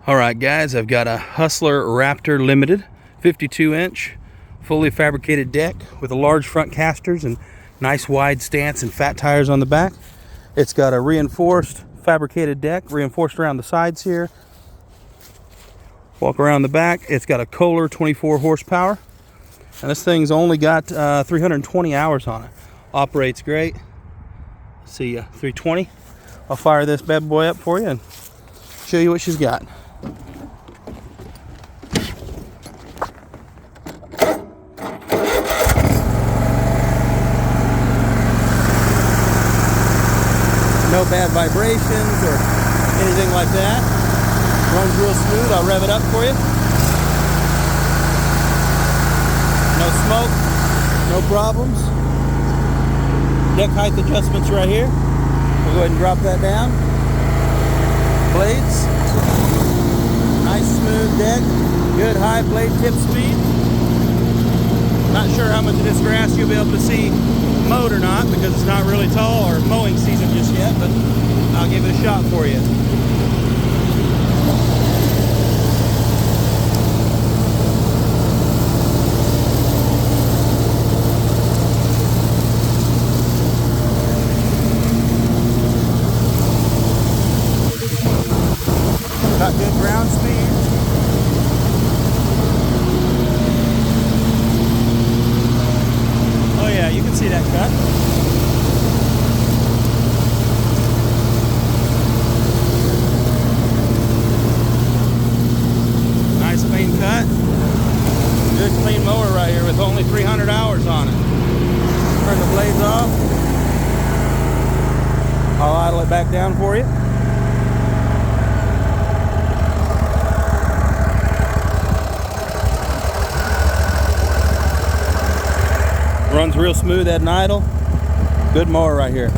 Alright guys, I've got a Hustler Raptor Limited 52-inch fully fabricated deck with a large front casters and nice wide stance and fat tires on the back. It's got a reinforced fabricated deck, reinforced around the sides here. Walk around the back. It's got a Kohler 24 horsepower. And this thing's only got 320 hours on it. Operates great. Let's see, 320. I'll fire this bad boy up for you and show you what she's got. No bad vibrations or anything like that. Runs real smooth. I'll rev it up for you. No smoke, no problems. Deck height adjustments right here. We'll go ahead and drop that down. Blades. Nice smooth deck. Good high blade tip speed. Not sure how much of this grass you'll be able to see mowed or not because it's not really tall or mowing season just yet, but I'll give it a shot for you. Got good ground speed. Oh yeah, you can see that cut. Nice clean cut. Good clean mower right here with only 300 hours on it. Turn the blades off. I'll idle it back down for you. Runs real smooth at an idle. Good mower right here.